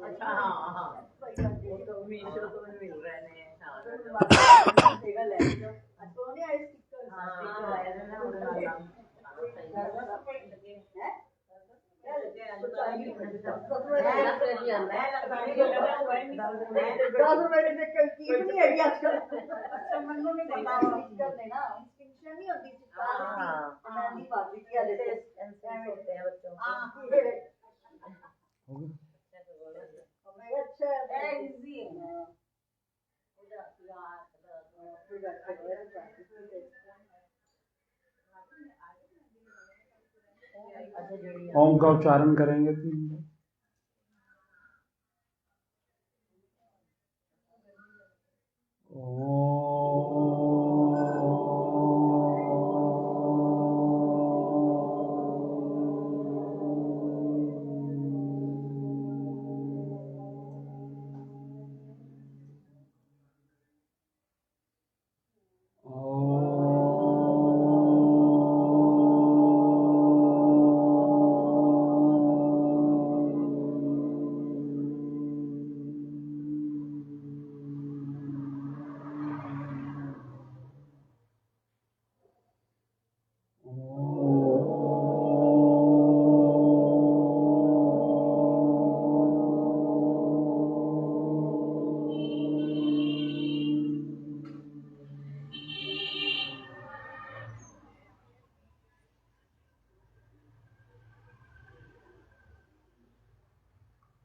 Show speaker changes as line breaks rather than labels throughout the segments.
अच्छा हाँ हाँ वो तो मीशो तो मिल रहे हैं
ओम का उच्चारण करेंगे 3 बार।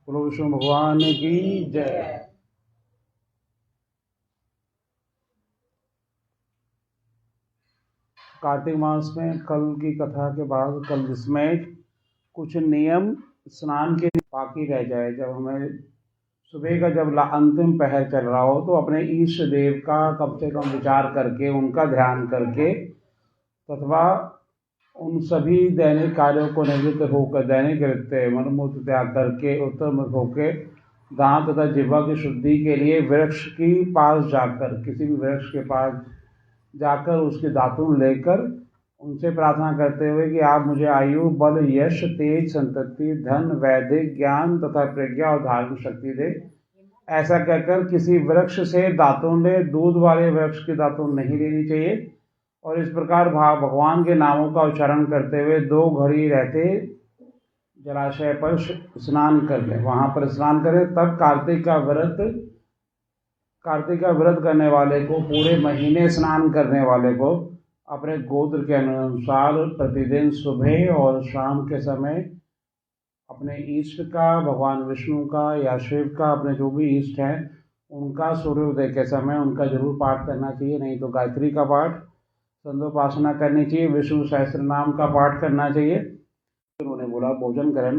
बोलो विष्णु भगवान की जय। कार्तिक मास में कल की कथा के बाद कल जिसमें कुछ नियम स्नान के बाकी रह जाए, जब हमें सुबह का जब अंतिम पहर चल रहा हो तो अपने इष्ट देव का कम से कम विचार करके उनका ध्यान करके तथा उन सभी दैनिक कार्यों को निवृत्त होकर दैनिक कृत्य मनोमूत्र त्याग करके उत्तरमुख होकर दांत तथा जिह्वा की शुद्धि के लिए वृक्ष के पास जाकर किसी भी वृक्ष के पास जाकर उसके दातुन लेकर उनसे प्रार्थना करते हुए कि आप मुझे आयु बल यश तेज संतति धन वैदिक ज्ञान तथा प्रज्ञा और धार्मिक शक्ति दे। ऐसा कहकर किसी वृक्ष से दातुन ले, दूध वाले वृक्ष की दातुन नहीं लेनी चाहिए। और इस प्रकार भगवान के नामों का उच्चारण करते हुए 2 घड़ी रहते जलाशय पर स्नान कर लें, वहाँ पर स्नान करें। तब कार्तिक का व्रत करने वाले को, पूरे महीने स्नान करने वाले को अपने गोत्र के अनुसार प्रतिदिन सुबह और शाम के समय अपने इष्ट का, भगवान विष्णु का या शिव का, अपने जो भी इष्ट हैं उनका सूर्योदय के समय उनका जरूर पाठ करना चाहिए। नहीं तो गायत्री का पाठ, संध्योपासना करनी चाहिए, विष्णु सहस्त्र नाम का पाठ करना चाहिए। उन्होंने बोला भोजन ग्रहण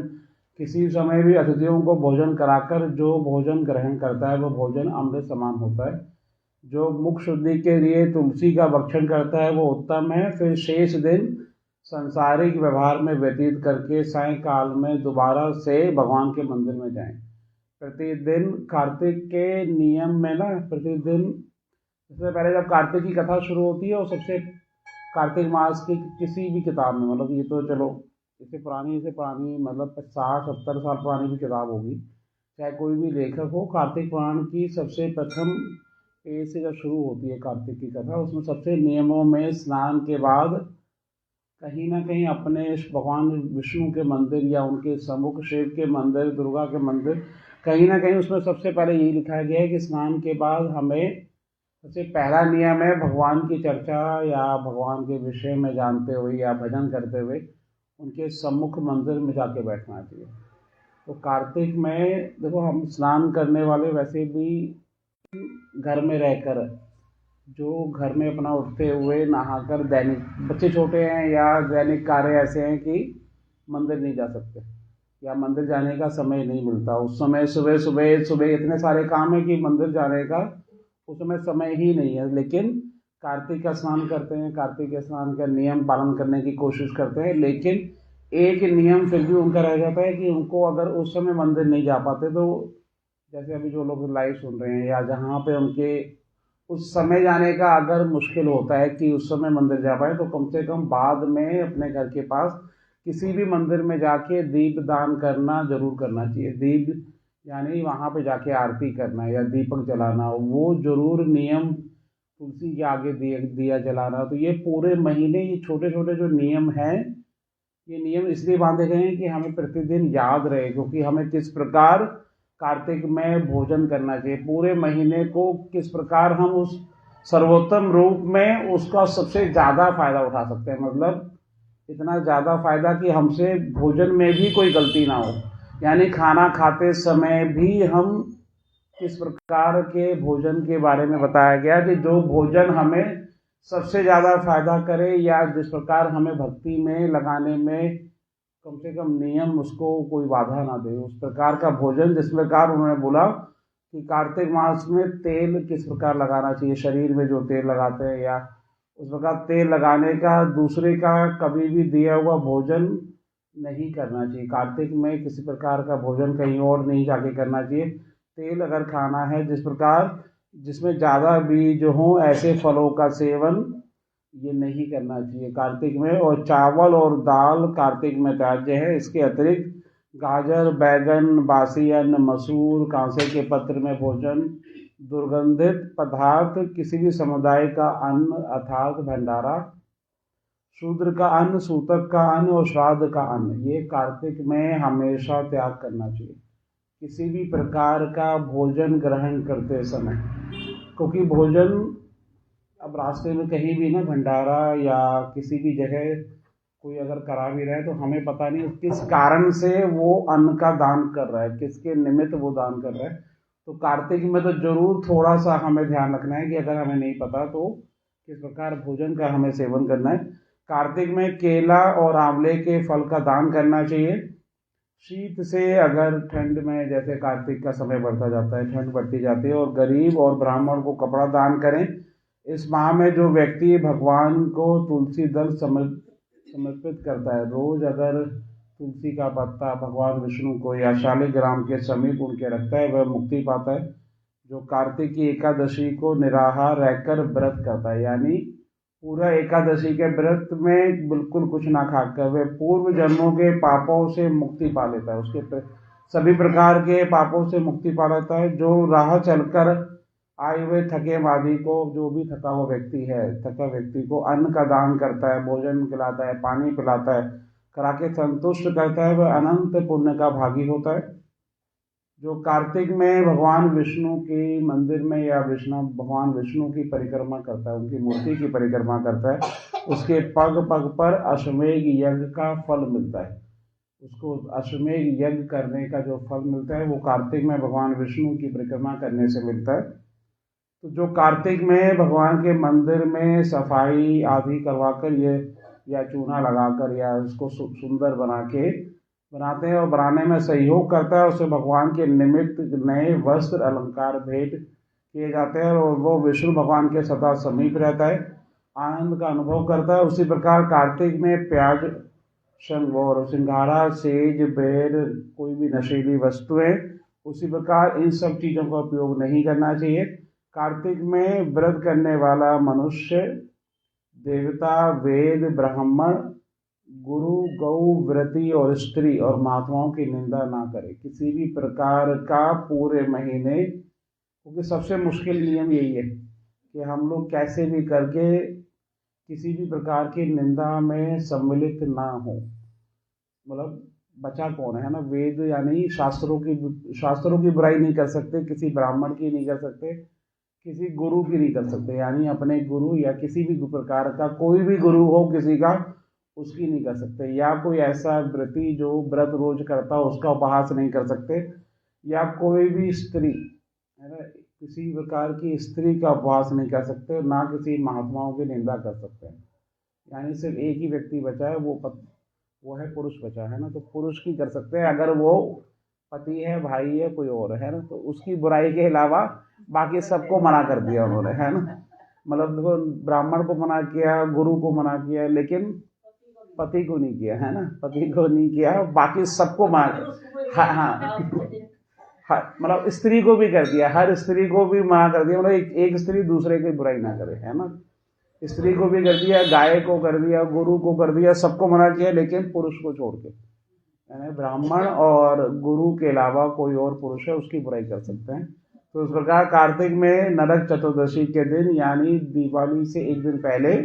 किसी समय भी अतिथियों को भोजन कराकर जो भोजन ग्रहण करता है वो भोजन अमृत समान होता है। जो मुख शुद्धि के लिए तुलसी का भक्षण करता है वो उत्तम है। फिर शेष दिन सांसारिक व्यवहार में व्यतीत करके सायंकाल में दोबारा से भगवान के मंदिर में जाएं। प्रतिदिन कार्तिक के नियम में ना, प्रतिदिन सबसे पहले जब कार्तिक की कथा शुरू होती है और सबसे कार्तिक मास की किसी भी किताब में, मतलब ये तो चलो इससे पुरानी मतलब 60-70 साल पुरानी भी किताब होगी, चाहे कोई भी लेखक हो, कार्तिक पुराण की सबसे प्रथम पेज से जब शुरू होती है कार्तिक की कथा, उसमें सबसे नियमों में स्नान के बाद कहीं ना कहीं अपने भगवान विष्णु के मंदिर या उनके सम्मुख शिव के मंदिर, दुर्गा के मंदिर, कहीं ना कहीं उसमें सबसे पहले यही लिखा गया है कि स्नान के बाद हमें सबसे पहला नियम है भगवान की चर्चा या भगवान के विषय में जानते हुए या भजन करते हुए उनके सम्मुख मंदिर में जाके बैठना चाहिए। तो कार्तिक में देखो, हम स्नान करने वाले वैसे भी घर में रहकर, जो घर में अपना उठते हुए नहाकर दैनिक, बच्चे छोटे हैं या दैनिक कार्य ऐसे हैं कि मंदिर नहीं जा सकते या मंदिर जाने का समय नहीं मिलता, उस समय सुबह इतने सारे काम है कि मंदिर जाने का उस समय ही नहीं है, लेकिन कार्तिक का स्नान करते हैं, कार्तिक के स्नान का नियम पालन करने की कोशिश करते हैं। लेकिन एक नियम फिर भी उनका रह जाता है कि उनको अगर उस समय मंदिर नहीं जा पाते तो, जैसे अभी जो लोग लाइव सुन रहे हैं या जहाँ पे उनके उस समय जाने का अगर मुश्किल होता है कि उस समय मंदिर जा पाए, तो कम से कम बाद में अपने घर के पास किसी भी मंदिर में जाके दीप दान करना जरूर करना चाहिए। दीप यानी वहाँ पे जाके आरती करना या दीपक जलाना, वो जरूर नियम तुलसी के आगे दिया जलाना। तो ये पूरे महीने ये छोटे छोटे जो नियम हैं, ये नियम इसलिए बांधे गए हैं कि हमें प्रतिदिन याद रहे, क्योंकि हमें किस प्रकार कार्तिक में भोजन करना चाहिए, पूरे महीने को किस प्रकार हम उस सर्वोत्तम रूप में उसका सबसे ज़्यादा फायदा उठा सकते हैं। मतलब इतना ज़्यादा फायदा कि हमसे भोजन में भी कोई गलती ना हो, यानी खाना खाते समय भी हम किस प्रकार के भोजन के बारे में बताया गया कि जो भोजन हमें सबसे ज़्यादा फायदा करे या जिस प्रकार हमें भक्ति में लगाने में कम से कम नियम उसको कोई बाधा ना दे, उस प्रकार का भोजन। जिस प्रकार उन्होंने बोला कि कार्तिक मास में तेल किस प्रकार लगाना चाहिए, शरीर में जो तेल लगाते हैं या उस प्रकार तेल लगाने का, दूसरे का कभी भी दिया हुआ भोजन नहीं करना चाहिए। कार्तिक में किसी प्रकार का भोजन कहीं और नहीं जाके करना चाहिए। तेल अगर खाना है जिस प्रकार जिसमें ज़्यादा बीज हो, ऐसे फलों का सेवन ये नहीं करना चाहिए कार्तिक में। और चावल और दाल कार्तिक में त्याज्य है। इसके अतिरिक्त गाजर, बैगन, बासी अन्न, मसूर, कांसे के पत्र में भोजन, दुर्गंधित पदार्थ, किसी भी समुदाय का अन्न अर्थात भंडारा, शूद्र का अन्न, सूतक का अन्न और श्राद्ध का अन्न, ये कार्तिक में हमेशा त्याग करना चाहिए। किसी भी प्रकार का भोजन ग्रहण करते समय, क्योंकि भोजन अब रास्ते में कहीं भी ना भंडारा या किसी भी जगह कोई अगर करा भी रहा है तो हमें पता नहीं किस कारण से वो अन्न का दान कर रहा है, किसके निमित्त वो दान कर रहा है। तो कार्तिक में तो जरूर थोड़ा सा हमें ध्यान रखना है कि अगर हमें नहीं पता तो किस प्रकार भोजन का हमें सेवन करना है। कार्तिक में केला और आंवले के फल का दान करना चाहिए। शीत से अगर ठंड में जैसे कार्तिक का समय बढ़ता जाता है, ठंड बढ़ती जाती है, और गरीब और ब्राह्मण को कपड़ा दान करें। इस माह में जो व्यक्ति भगवान को तुलसी दल समर्पित करता है, रोज अगर तुलसी का पत्ता भगवान विष्णु को या शालिग्राम के समीप उनके रखता है, वह मुक्ति पाता है। जो कार्तिक की एकादशी को निराहार रहकर व्रत करता है, यानी पूरा एकादशी के व्रत में बिल्कुल कुछ ना खाकर वह पूर्व जन्मों के पापों से मुक्ति पा लेता है, उसके सभी प्रकार के पापों से मुक्ति पा लेता है। जो राह चलकर आए हुए थके मादी को, जो भी थका हुआ व्यक्ति है, थका व्यक्ति को अन्न का दान करता है, भोजन खिलाता है, पानी पिलाता है, करा के संतुष्ट करता है, वह अनंत पुण्य का भागी होता है। जो कार्तिक में भगवान विष्णु के मंदिर में या भगवान विष्णु की परिक्रमा करता है, उनकी मूर्ति की परिक्रमा करता है, उसके पग पग पर अश्वमेध यज्ञ का फल मिलता है। उसको अश्वमेध यज्ञ करने का जो फल मिलता है वो कार्तिक में भगवान विष्णु की परिक्रमा करने से मिलता है। तो जो कार्तिक में भगवान के मंदिर में सफाई आदि करवाकर ये या चूना लगाकर या उसको सुंदर बनाते हैं और बनाने में सहयोग करता है, उसे भगवान के निमित्त नए वस्त्र अलंकार भेंट किए जाते हैं और वो विष्णु भगवान के सदा समीप रहता है, आनंद का अनुभव करता है। उसी प्रकार कार्तिक में प्याज, शंख और सिंघाड़ा, सेज, बेर, कोई भी नशीली वस्तुएं, उसी प्रकार इन सब चीज़ों का उपयोग नहीं करना चाहिए। कार्तिक में व्रत करने वाला मनुष्य देवता, वेद, ब्राह्मण, गुरु, गौ, व्रती और स्त्री और महात्माओं की निंदा ना करे किसी भी प्रकार का पूरे महीने, क्योंकि सबसे मुश्किल नियम यही है कि हम लोग कैसे भी करके किसी भी प्रकार की निंदा में सम्मिलित ना हो। मतलब बचा कौन है ना, वेद यानी शास्त्रों की बुराई नहीं कर सकते, किसी ब्राह्मण की नहीं कर सकते, किसी गुरु की नहीं कर सकते, यानी अपने गुरु या किसी भी प्रकार का कोई भी गुरु हो किसी का, उसकी नहीं कर सकते। या कोई ऐसा व्रती जो व्रत रोज करता हो उसका उपहास नहीं कर सकते, या कोई भी स्त्री है ना, किसी प्रकार की स्त्री का उपहास नहीं कर सकते, ना किसी महात्माओं की निंदा कर सकते हैं। यानी सिर्फ एक ही व्यक्ति बचा है, वो है पुरुष बचा है ना, तो पुरुष की कर सकते हैं अगर वो पति है, भाई है, कोई और है ना, तो उसकी बुराई के अलावा बाकी सबको मना कर दिया उन्होंने, है ना। मतलब देखो, ब्राह्मण को मना किया, गुरु को मना किया, लेकिन पति को नहीं किया, है ना, पति को नहीं किया, बाकी सबको मना। हाँ, मतलब स्त्री को भी कर दिया, हर स्त्री को भी मना कर दिया, मतलब एक स्त्री दूसरे की बुराई ना करे, है ना। स्त्री को भी कर दिया, गाय को कर दिया, गुरु को कर दिया, सबको मना किया, लेकिन पुरुष को छोड़ के, यानी ब्राह्मण और गुरु के अलावा कोई और पुरुष है उसकी बुराई कर सकते हैं। तो इस प्रकार कार्तिक में नरक चतुर्दशी के दिन यानी दिवाली से एक दिन पहले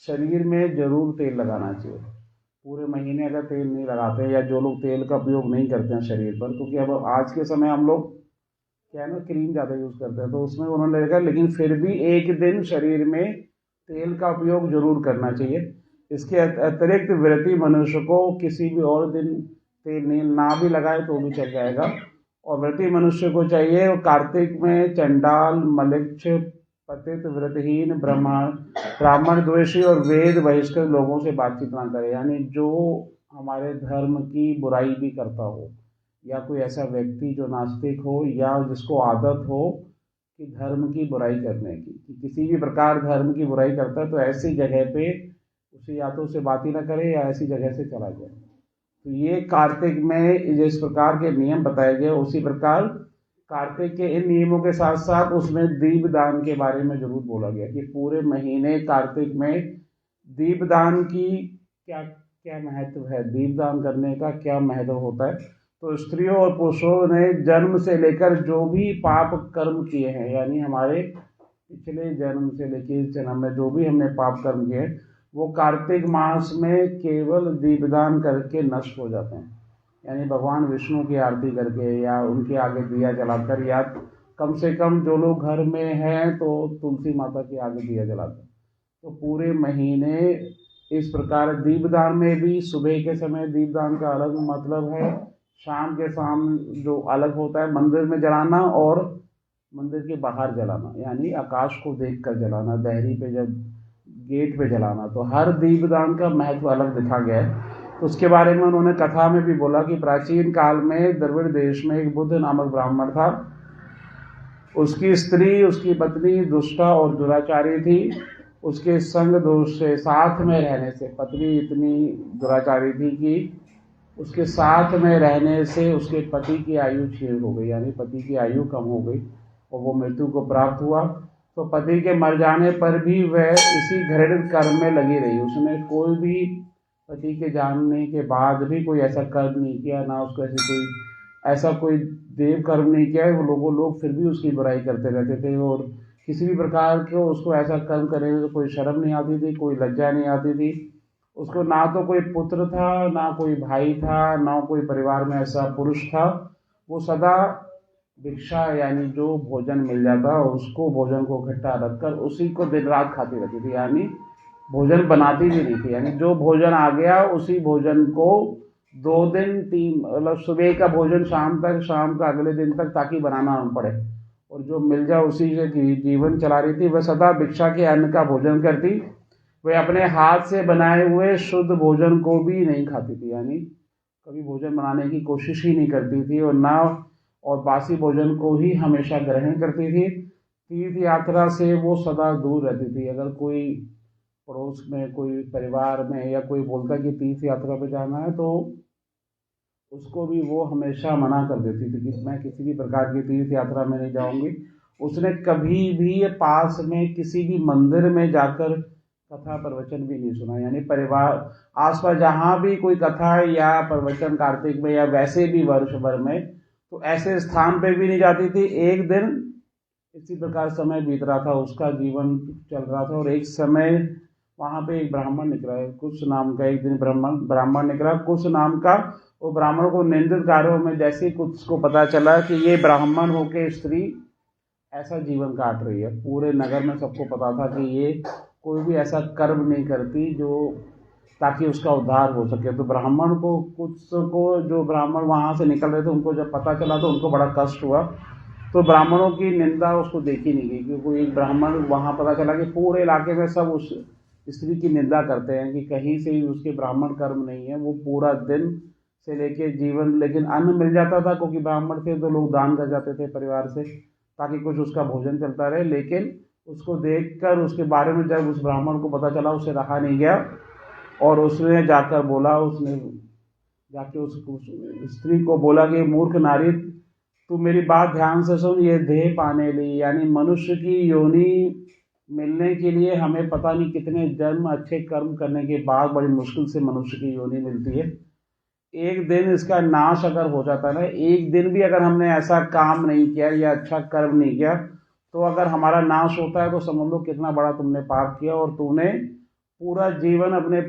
शरीर में जरूर तेल लगाना चाहिए। पूरे महीने अगर तेल नहीं लगाते या जो लोग तेल का उपयोग नहीं करते हैं शरीर पर, क्योंकि अब आज के समय हम लोग क्या है ना क्रीम ज़्यादा यूज़ करते हैं, तो उसमें उन्होंने लिखा, लेकिन फिर भी एक दिन शरीर में तेल का उपयोग जरूर करना चाहिए। इसके अतिरिक्त व्रती मनुष्य को किसी भी और दिन तेल नहीं ना भी लगाए तो भी चल जाएगा। और व्रती मनुष्य को चाहिए कार्तिक में चंडाल, मलिच्छ, पतित, व्रतहीन, ब्राह्मण द्वेषी और वेद बहिष्कृत लोगों से बातचीत ना करे। यानी जो हमारे धर्म की बुराई भी करता हो, या कोई ऐसा व्यक्ति जो नास्तिक हो या जिसको आदत हो कि धर्म की बुराई करने की, कि किसी भी प्रकार धर्म की बुराई करता है, तो ऐसी जगह पे उसे या तो उससे बात ही ना करे या ऐसी जगह से चला जाए। तो ये कार्तिक में जिस प्रकार के नियम बताए गए, उसी प्रकार कार्तिक के इन नियमों के साथ साथ उसमें दीपदान के बारे में जरूर बोला गया कि पूरे महीने कार्तिक में दीपदान की क्या क्या महत्व है, दीपदान करने का क्या महत्व होता है। तो स्त्रियों और पुरुषों ने जन्म से लेकर जो भी पाप कर्म किए हैं, यानी हमारे पिछले जन्म से लेकर इस जन्म में जो भी हमने पाप कर्म किए हैं, वो कार्तिक मास में केवल दीपदान करके नष्ट हो जाते हैं। यानी भगवान विष्णु की आरती करके या उनके आगे दिया जलाकर, या कम से कम जो लोग घर में हैं तो तुलसी माता के आगे दिया जलाकर। तो पूरे महीने इस प्रकार दीपदान में भी सुबह के समय दीपदान का अलग मतलब है, शाम के शाम जो अलग होता है, मंदिर में जलाना और मंदिर के बाहर जलाना, यानी आकाश को देखकर जलाना, दहरी पे जब गेट पे जलाना। तो हर दीपदान का महत्व अलग दिखा गया है। तो उसके बारे में उन्होंने कथा में भी बोला कि प्राचीन काल में द्रविड़ देश में एक बुद्ध नामक ब्राह्मण था। उसकी स्त्री, उसकी पत्नी दुष्टा और दुराचारी थी। उसके संग दोष से, साथ में रहने से, पत्नी इतनी दुराचारी थी कि उसके साथ में रहने से उसके पति की आयु क्षीण हो गई, यानी पति की आयु कम हो गई और वो मृत्यु को प्राप्त हुआ। तो पति के मर जाने पर भी वह इसी घृणित कर्म में लगी रही। उसने कोई भी पति के जानने के बाद भी कोई ऐसा कर्म नहीं किया, ना उसको ऐसा कोई देव कर्म नहीं किया। वो लोग फिर भी उसकी बुराई करते रहते थे और किसी भी प्रकार के उसको ऐसा कर्म करने तो कोई शर्म नहीं आती थी, कोई लज्जा नहीं आती थी। उसको ना तो कोई पुत्र था, ना कोई भाई था, ना कोई परिवार में ऐसा पुरुष था। वो सदा भिक्षा, यानी जो भोजन मिल जाता उसको, भोजन को इकट्ठा रखकर उसी को दिन रात खाती रहती थी, यानी भोजन बनाती भी नहीं थी। यानी जो भोजन आ गया उसी भोजन को 2 दिन 3, मतलब सुबह का भोजन शाम तक, शाम का अगले दिन तक, ताकि बनाना न पड़े, और जो मिल जाए उसी से जीवन चला रही थी। वह सदा भिक्षा के अन्न का भोजन करती। वह अपने हाथ से बनाए हुए शुद्ध भोजन को भी नहीं खाती थी, यानी कभी भोजन बनाने की कोशिश ही नहीं करती थी, और बासी भोजन को ही हमेशा ग्रहण करती थी। तीर्थ यात्रा से वो सदा दूर रहती थी। अगर कोई पड़ोस में, कोई परिवार में या कोई बोलता कि तीर्थ यात्रा पे जाना है, तो उसको भी वो हमेशा मना कर देती थी कि मैं किसी भी प्रकार की तीर्थ यात्रा में नहीं जाऊंगी। उसने कभी भी पास में किसी भी मंदिर में जाकर कथा प्रवचन भी नहीं सुना। यानी परिवार आसपास जहाँ भी कोई कथा या प्रवचन कार्तिक में या वैसे भी वर्ष भर में, तो ऐसे स्थान पे भी नहीं जाती थी। एक दिन इसी प्रकार समय बीत रहा था, उसका जीवन चल रहा था, और एक समय वहाँ पे एक ब्राह्मण निकला, कुश नाम का, एक दिन ब्राह्मण निकला, कुश नाम का। वो ब्राह्मण को निंदित कार्यों में, जैसे कुछ को पता चला कि ये ब्राह्मण होके स्त्री ऐसा जीवन काट रही है, पूरे नगर में सबको पता था कि ये कोई भी ऐसा कर्म नहीं करती जो ताकि उसका उद्धार हो सके। तो ब्राह्मण को, कुछ को, जो ब्राह्मण वहाँ से निकल रहे थे, उनको जब पता चला तो उनको बड़ा कष्ट हुआ। तो ब्राह्मणों की निंदा उसको देखी नहीं गई, क्योंकि एक ब्राह्मण वहाँ पता चला कि पूरे इलाके में सब उस स्त्री की निंदा करते हैं कि कहीं से ही उसके ब्राह्मण कर्म नहीं है। वो पूरा दिन से लेके जीवन, लेकिन अन्न मिल जाता था क्योंकि ब्राह्मण थे तो लोग दान कर जाते थे परिवार से, ताकि कुछ उसका भोजन चलता रहे। लेकिन उसको देखकर, उसके बारे में जब उस ब्राह्मण को पता चला, उसे रहा नहीं गया और उसने जाकर बोला, उसने जाके उस स्त्री को बोला कि मूर्ख नारी, तू मेरी बात ध्यान से सुन, ये देह पाने ली, यानी मनुष्य की योनि मिलने के लिए हमें पता नहीं कितने जन्म अच्छे कर्म करने के बाद बड़ी मुश्किल से मनुष्य की योनि मिलती है। एक दिन इसका नाश अगर हो जाता है ना, एक दिन भी अगर हमने ऐसा काम नहीं किया या अच्छा कर्म नहीं किया, तो अगर हमारा नाश होता है तो समझ लो कितना बड़ा तुमने पाप किया, और तूने पूरा जीवन अपने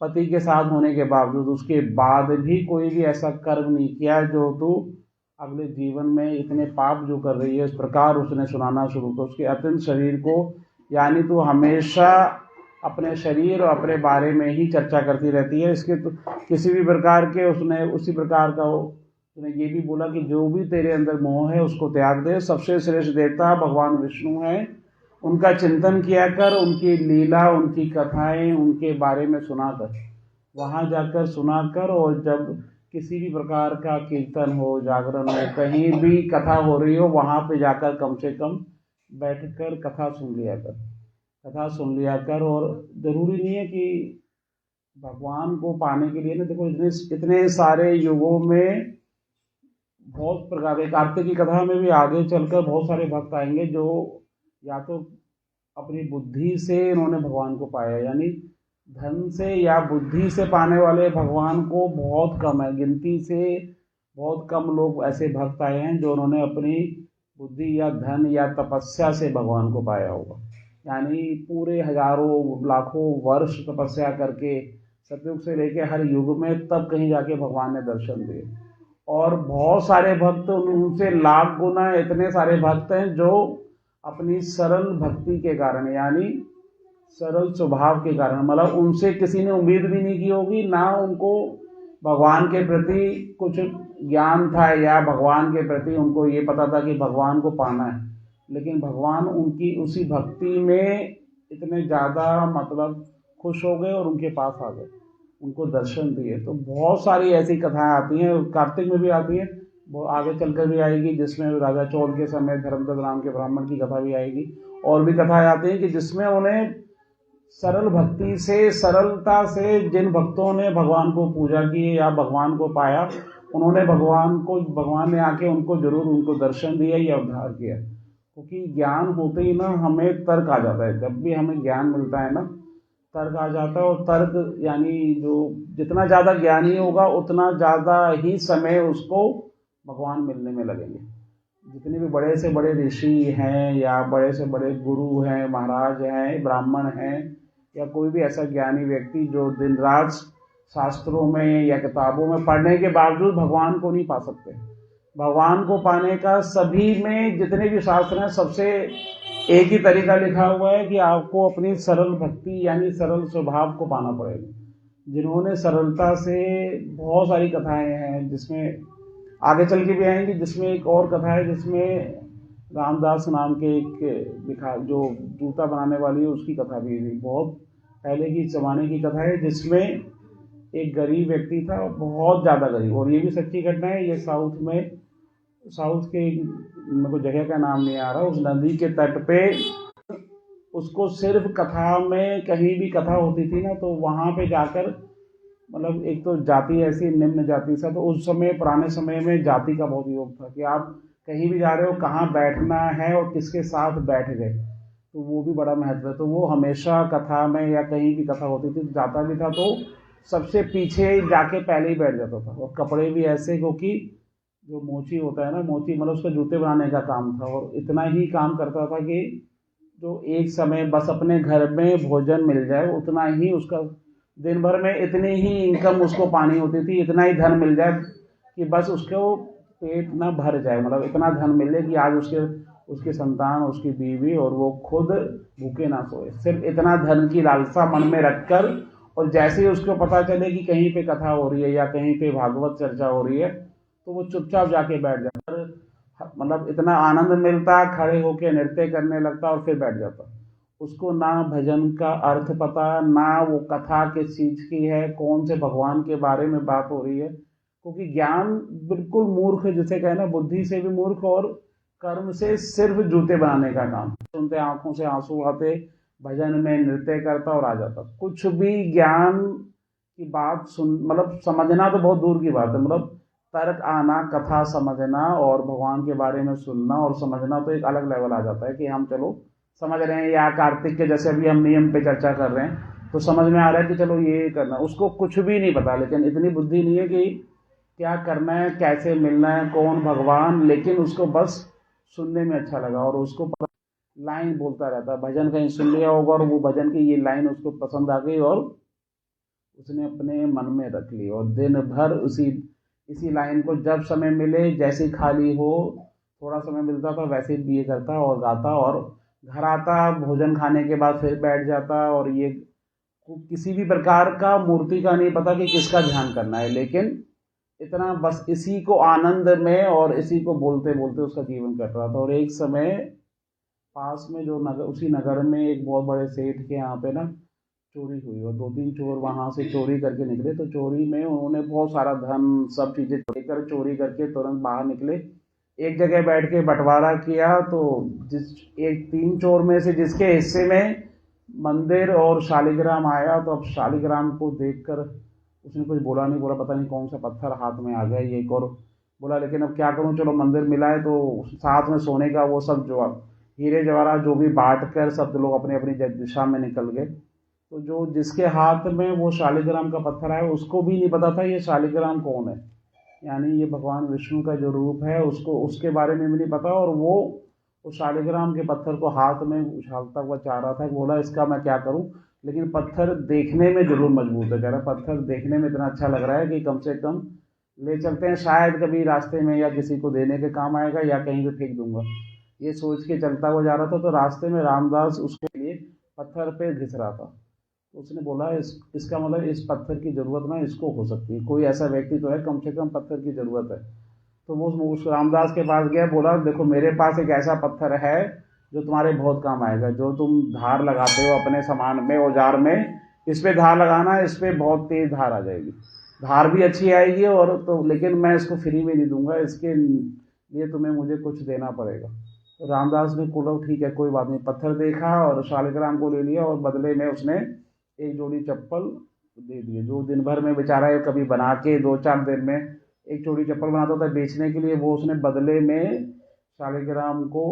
पति के साथ होने के बावजूद उसके बाद भी कोई भी ऐसा कर्म नहीं किया जो तू अगले जीवन में इतने पाप जो कर रही है। इस प्रकार उसने सुनाना शुरू किया उसके अत्यंत शरीर को, यानी तू हमेशा अपने शरीर और अपने बारे में ही चर्चा करती रहती है। इसके तो किसी भी प्रकार के उसने उसी प्रकार का उसने ये भी बोला कि जो भी तेरे अंदर मोह है उसको त्याग दे। सबसे श्रेष्ठ देवता भगवान विष्णु हैं, उनका चिंतन किया कर, उनकी लीला, उनकी कथाएं, उनके बारे में सुना कर, वहाँ जाकर सुना कर। और जब किसी भी प्रकार का कीर्तन हो, जागरण हो, कहीं भी कथा हो रही हो, वहाँ पे जाकर कम से कम बैठकर कथा सुन लिया कर, कथा सुन लिया कर। और ज़रूरी नहीं है कि भगवान को पाने के लिए ना, देखो इतने सारे युगों में बहुत प्रकार के, कार्तिक की कथा में भी आगे चलकर बहुत सारे भक्त आएंगे जो या तो अपनी बुद्धि से इन्होंने भगवान को पाया, यानी धन से या बुद्धि से पाने वाले भगवान को बहुत कम है, गिनती से बहुत कम लोग ऐसे भक्त आए हैं जो उन्होंने अपनी बुद्धि या धन या तपस्या से भगवान को पाया होगा। यानी पूरे हजारों लाखों वर्ष तपस्या करके सतयुग से लेके हर युग में तब कहीं जाके भगवान ने दर्शन दिए। और बहुत सारे भक्त, उनसे लाख गुना इतने सारे भक्त हैं जो अपनी सरल भक्ति के कारण, यानी सरल स्वभाव के कारण, मतलब उनसे किसी ने उम्मीद भी नहीं की होगी, ना उनको भगवान के प्रति कुछ ज्ञान था या भगवान के प्रति उनको ये पता था कि भगवान को पाना है, लेकिन भगवान उनकी उसी भक्ति में इतने ज़्यादा मतलब खुश हो गए और उनके पास आ गए, उनको दर्शन दिए। तो बहुत सारी ऐसी कथाएं आती हैं, कार्तिक में भी आती है, वो आगे चलकर भी आएगी, जिसमें राजा चोल के समय धर्मदत्त नाम के ब्राह्मण की कथा भी आएगी। और भी कथाएं आती हैं कि जिसमें उन्हें सरल भक्ति से, सरलता से जिन भक्तों ने भगवान को पूजा की या भगवान को पाया, उन्होंने भगवान ने आके उनको दर्शन दिया या उद्धार किया। क्योंकि ज्ञान होते ही ना हमें तर्क आ जाता है, जब भी हमें ज्ञान मिलता है ना तर्क आ जाता है। और तर्क यानी जो जितना ज़्यादा ज्ञानी होगा उतना ज़्यादा ही समय उसको भगवान मिलने में लगेंगे। जितने भी बड़े से बड़े ऋषि हैं या बड़े से बड़े गुरु हैं, महाराज हैं, ब्राह्मण हैं, या कोई भी ऐसा ज्ञानी व्यक्ति जो दिन रात शास्त्रों में या किताबों में पढ़ने के बावजूद भगवान को नहीं पा सकते। भगवान को पाने का सभी में जितने भी शास्त्र हैं सबसे एक ही तरीका लिखा हुआ है कि आपको अपनी सरल भक्ति यानी सरल स्वभाव को पाना पड़ेगा। जिन्होंने सरलता से, बहुत सारी कथाएं हैं जिसमें आगे चल के भी आएंगी, जिसमें एक और कथा है जिसमें रामदास नाम के एक जो जूता बनाने वाली है उसकी कथा भी बहुत पहले की ज़माने की कथा है, जिसमें एक गरीब व्यक्ति था, बहुत ज़्यादा गरीब, और ये भी सच्ची घटना है। ये साउथ के मेरे को जगह का नाम नहीं आ रहा, उस नदी के तट पे उसको सिर्फ कथा में, कहीं भी कथा होती थी ना तो वहाँ पे जाकर, मतलब एक तो जाति ऐसी निम्न जाति सा, तो उस समय पुराने समय में जाति का बहुत योग था कि आप कहीं भी जा रहे हो कहाँ बैठना है और किसके साथ बैठ गए, तो वो भी बड़ा महत्व है। तो वो हमेशा कथा में या कहीं भी कथा होती थी जाता भी था तो सबसे पीछे जाके पहले ही बैठ जाता था। और कपड़े भी ऐसे, क्योंकि जो मोची होता है ना, मोची मतलब उसका जूते बनाने का काम था, और इतना ही काम करता था कि जो एक समय बस अपने घर में भोजन मिल जाए उतना ही उसका, दिन भर में इतनी ही इनकम उसको पानी होती थी, इतना ही धन मिल जाए कि बस उसको पेट ना भर जाए, मतलब इतना धन मिले कि आज उसके संतान, उसकी बीवी और वो खुद भूखे ना सोए, सिर्फ इतना धन की लालसा मन में रखकर। और जैसे ही उसको पता चले कि कहीं पे कथा हो रही है या कहीं पे भागवत चर्चा हो रही है तो वो चुपचाप जाके बैठ जाता, मतलब इतना आनंद मिलता, खड़े होके नृत्य करने लगता और फिर बैठ जाता। उसको ना भजन का अर्थ पता, ना वो कथा किस चीज़ की है, कौन से भगवान के बारे में बात हो रही है, क्योंकि ज्ञान बिल्कुल मूर्ख, जिसे कहे ना बुद्धि से भी मूर्ख और कर्म से सिर्फ जूते बनाने का काम। सुनते आंखों से आंसू आते, भजन में नृत्य करता और आ जाता। कुछ भी ज्ञान की बात सुन, मतलब समझना तो बहुत दूर की बात है, मतलब तर्क आना, कथा समझना और भगवान के बारे में सुनना और समझना तो एक अलग लेवल आ जाता है कि हम चलो समझ रहे हैं, या कार्तिक के जैसे अभी हम नियम पे चर्चा कर रहे हैं तो समझ में आ रहा है कि चलो ये करना, उसको कुछ भी नहीं पता, लेकिन इतनी बुद्धि नहीं है कि क्या करना है, कैसे मिलना है, कौन भगवान, लेकिन उसको बस सुनने में अच्छा लगा और उसको लाइन बोलता रहता, भजन कहीं सुन लिया होगा और वो भजन की ये लाइन उसको पसंद आ गई और उसने अपने मन में रख ली और दिन भर इसी लाइन को जब समय मिले, जैसे खाली हो, थोड़ा समय मिलता था वैसे ही ये करता और गाता और घर आता, भोजन खाने के बाद फिर बैठ जाता। और ये किसी भी प्रकार का मूर्ति का नहीं पता कि किसका ध्यान करना है, लेकिन इतना बस इसी को आनंद में और इसी को बोलते बोलते उसका जीवन कट रहा था। और एक समय पास में जो नगर, उसी नगर में एक बहुत बड़े सेठ के यहाँ पे ना चोरी हुई और दो तीन चोर वहां से चोरी करके निकले। तो चोरी में उन्होंने बहुत सारा धन सब चीजें लेकर चोरी करके तुरंत बाहर निकले, एक जगह बैठ के बंटवारा किया। तो जिस एक तीन चोर में से जिसके हिस्से में मंदिर और शालिग्राम आया, तो अब शालिग्राम को देखकर उसने कुछ बोला नहीं, बोला पता नहीं कौन सा पत्थर हाथ में आ गया ये, एक और बोला लेकिन अब क्या करूं, चलो मंदिर मिला है तो साथ में सोने का वो सब जो हीरे जवाहरात जो भी बांट कर सब लोग अपनी अपनी दिशा में निकल गए। तो जो जिसके हाथ में वो शालिग्राम का पत्थर आया उसको भी नहीं पता था ये शालिग्राम कौन है, यानी ये भगवान विष्णु का जो रूप है उसको उसके बारे में भी नहीं पता। और वो उस शालिग्राम के पत्थर को हाथ में उछालता हुआ चाह रहा था, बोला इसका मैं क्या करूं, लेकिन पत्थर देखने में जरूर मजबूत है, कह रहा पत्थर देखने में इतना अच्छा लग रहा है कि कम से कम ले चलते हैं, शायद कभी रास्ते में या किसी को देने के काम आएगा या कहीं पे फेंक दूंगा, ये सोच के चलता हुआ जा रहा था। तो रास्ते में रामदास उसके लिए पत्थर पे घिस रहा था। तो उसने बोला इसका मतलब इस पत्थर की ज़रूरत ना इसको हो सकती है, कोई ऐसा व्यक्ति तो है कम से कम पत्थर की ज़रूरत है। तो वो उस रामदास के पास गया, बोला देखो मेरे पास एक ऐसा पत्थर है जो तुम्हारे बहुत काम आएगा, जो तुम धार लगाते हो अपने सामान में, औजार में, इस पे धार लगाना, इस पे बहुत तेज धार आ जाएगी, धार भी अच्छी आएगी और तो, लेकिन मैं इसको फ्री में नहीं दूंगा, इसके लिए तुम्हें मुझे कुछ देना पड़ेगा। तो रामदास ने बोला ठीक है कोई बात नहीं, पत्थर देखा और शालिग्राम को ले लिया और बदले में उसने एक जोड़ी चप्पल दे दिए, जो दिन भर में बेचारा है कभी बना के 2-4 दिन में एक जोड़ी चप्पल बनाता था बेचने के लिए, वो उसने बदले में शालिग्राम को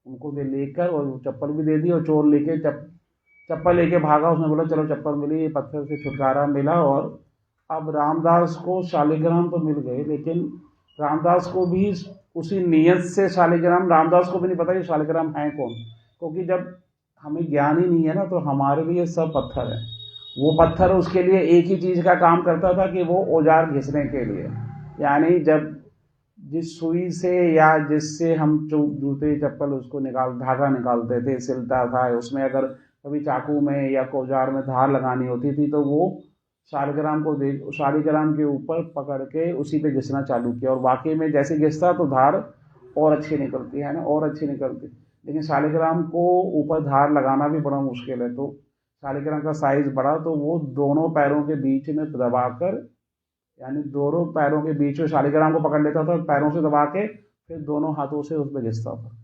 उनको दे लेकर और चप्पल भी दे दी और चोर लेके चप्पल लेके भागा। उसने बोला चलो चप्पल मिली, ये पत्थर से छुटकारा मिला। और अब रामदास को शालिग्राम तो मिल गए, लेकिन रामदास को भी उसी नियत से शालिग्राम, रामदास को भी नहीं पता कि शालिग्राम है कौन, क्योंकि जब हमें ज्ञान ही नहीं है ना तो हमारे लिए सब पत्थर है। वो पत्थर उसके लिए एक ही चीज का काम करता था कि वो औजार घिसने के लिए, यानी जब जिस सुई से या जिससे हम जूते चप्पल उसको धागा निकालते थे, सिलता था, उसमें अगर कभी चाकू में या औजार में धार लगानी होती थी तो वो शालिग्राम के ऊपर पकड़ के उसी पे घिसना चालू किया और वाकई में जैसे घिसता तो धार और अच्छी निकलती है ना, और अच्छी निकलती। लेकिन शालिग्राम को ऊपर धार लगाना भी बड़ा मुश्किल है, तो शालिग्राम का साइज बड़ा, तो वो दोनों पैरों के बीच में दबाकर, यानी दोनों पैरों के बीच में शालिग्राम को पकड़ लेता था, पैरों से दबा के फिर दोनों हाथों से उस पर घिसता था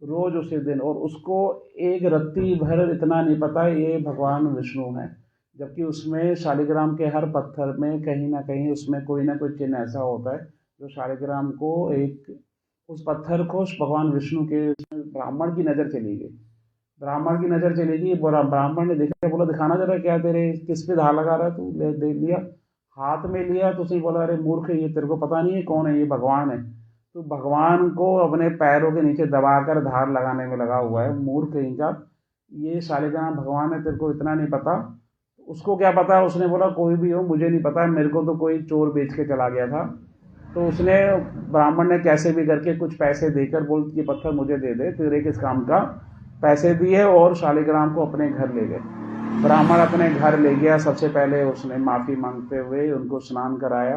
रोज उसी दिन। और उसको एक रत्ती भर इतना नहीं पता ये भगवान विष्णु है, जबकि उसमें शालिग्राम के हर पत्थर में कहीं ना कहीं उसमें कोई ना कोई चिन्ह ऐसा होता है जो शालिग्राम को एक उस पत्थर को भगवान विष्णु के, ब्राह्मण की नज़र चली गई, ब्राह्मण की नज़र चली गई, ब्राह्मण ने देखा, बोला दिखाना जरा क्या तेरे किस पे धार लगा रहा है तू, ले दे लिया, हाथ में लिया। तो उसने बोला अरे मूर्ख, ये तेरे को पता नहीं है कौन है, ये भगवान है, तो भगवान को अपने पैरों के नीचे दबाकर धार लगाने में लगा हुआ है, मूर्ख इनका, ये शालिग्राम भगवान है, तेरे को इतना नहीं पता। उसको क्या पता, उसने बोला कोई भी हो मुझे नहीं पता, मेरे को तो कोई चोर बेच के चला गया था। तो उसने, ब्राह्मण ने कैसे भी करके कुछ पैसे देकर बोल ये पत्थर मुझे दे दे, तेरे किस काम का, पैसे दिए और शालिग्राम को अपने घर ले गए। ब्राह्मण अपने घर ले गया, सबसे पहले उसने माफ़ी मांगते हुए उनको स्नान कराया,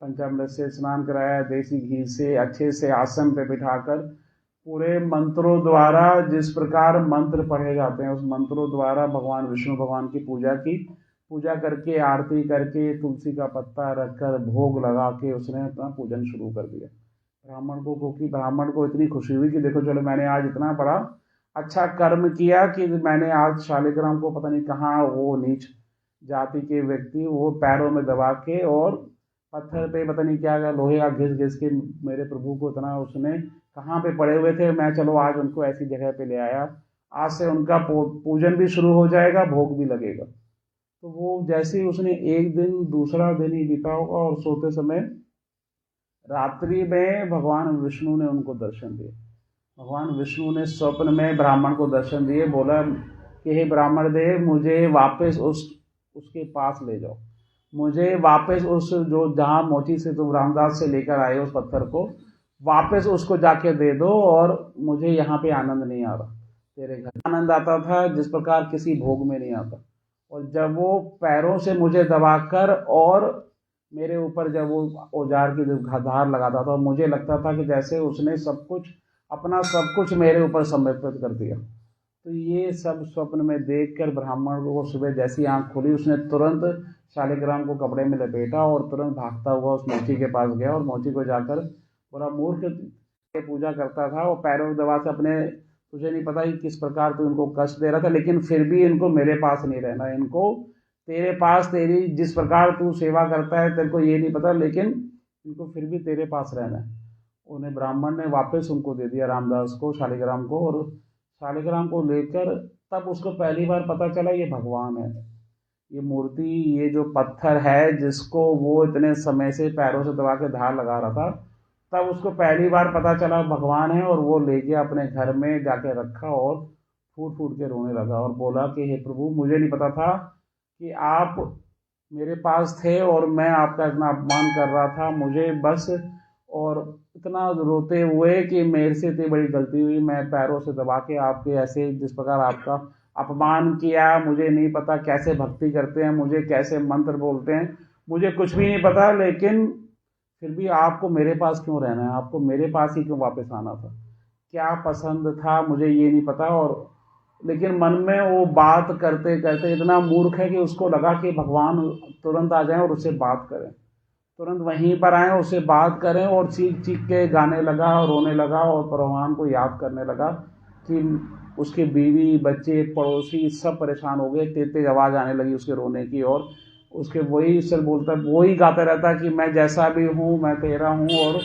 पंचामृत से स्नान कराया, देसी घी से अच्छे से आसन पे बिठाकर पूरे मंत्रों द्वारा, जिस प्रकार मंत्र पढ़े जाते हैं उस मंत्रों द्वारा भगवान विष्णु भगवान की पूजा करके, आरती करके, तुलसी का पत्ता रखकर भोग लगा के उसने अपना पूजन शुरू कर दिया ब्राह्मण को। क्योंकि ब्राह्मण को इतनी खुशी हुई कि देखो चलो मैंने आज इतना बड़ा अच्छा कर्म किया कि मैंने आज शालिग्राम को, पता नहीं कहाँ वो नीच जाति के व्यक्ति वो पैरों में दबा के और पत्थर पे पता नहीं क्या लोहे का घिस घिस के मेरे प्रभु को इतना उसने कहाँ पे पड़े हुए थे, मैं चलो आज उनको ऐसी जगह पे ले आया, आज से उनका पूजन भी शुरू हो जाएगा, भोग भी लगेगा। तो वो जैसे ही उसने एक दिन दूसरा दिन ही बीता होगा और सोते समय रात्रि में भगवान विष्णु ने उनको दर्शन दिए। भगवान विष्णु ने स्वप्न में ब्राह्मण को दर्शन दिए, बोला कि हे ब्राह्मण देव, मुझे वापस उसके पास ले जाओ, मुझे वापस उस जो जहाँ मोची से तुम रामदास से लेकर आए उस पत्थर को वापस उसको जाके दे दो, और मुझे यहाँ पे आनंद नहीं आ रहा, तेरे घर आनंद आता था जिस प्रकार किसी भोग में नहीं आता। और जब वो पैरों से मुझे दबाकर और मेरे ऊपर जब वो औजार की धार लगाता था, मुझे लगता था कि जैसे उसने सब कुछ अपना सब कुछ मेरे ऊपर समर्पित कर दिया। तो ये सब स्वप्न में देखकर ब्राह्मण को सुबह जैसी आंख खुली, उसने तुरंत शालिग्राम को कपड़े में लपेटा और तुरंत भागता हुआ उस मोची के पास गया और मोची को जाकर पूरा मूर्ख के पूजा करता था और पैरों की दबा से अपने, तुझे नहीं पता कि किस प्रकार तू इनको कष्ट दे रहा था, लेकिन फिर भी इनको मेरे पास नहीं रहना, इनको तेरे पास, तेरी जिस प्रकार तू सेवा करता है तेरे को ये नहीं पता, लेकिन इनको फिर भी तेरे पास रहना है। उन्हें ब्राह्मण ने वापस उनको दे दिया, रामदास को, शालिग्राम को, और शालिग्राम को लेकर तब उसको पहली बार पता चला ये भगवान है, ये मूर्ति, ये जो पत्थर है जिसको वो इतने समय से पैरों से दबा के धार लगा रहा था, तब उसको पहली बार पता चला भगवान है। और वो ले गया अपने घर में जाके रखा और फूट फूट के रोने लगा और बोला कि हे प्रभु, मुझे नहीं पता था कि आप मेरे पास थे और मैं आपका इतना अपमान कर रहा था, मुझे बस, और इतना रोते हुए कि मेरे से इतनी बड़ी गलती हुई, मैं पैरों से दबा के आपके ऐसे जिस प्रकार आपका अपमान किया, मुझे नहीं पता कैसे भक्ति करते हैं, मुझे कैसे मंत्र बोलते हैं, मुझे कुछ भी नहीं पता, लेकिन फिर भी आपको मेरे पास क्यों रहना है, आपको मेरे पास ही क्यों वापस आना था, क्या पसंद था मुझे ये नहीं पता। और लेकिन मन में वो बात करते करते इतना मूर्ख है कि उसको लगा कि भगवान तुरंत आ जाएं और उससे बात करें, तुरंत वहीं पर आएँ, उससे बात करें, और चीख चीख के गाने लगा और रोने लगा और भगवान को याद करने लगा कि उसके बीवी बच्चे पड़ोसी सब परेशान हो गए, तेज तेज आवाज़ आने लगी उसके रोने की, और उसके वही सर बोलता, वही गाता रहता कि मैं जैसा भी हूँ मैं तेरा हूँ, और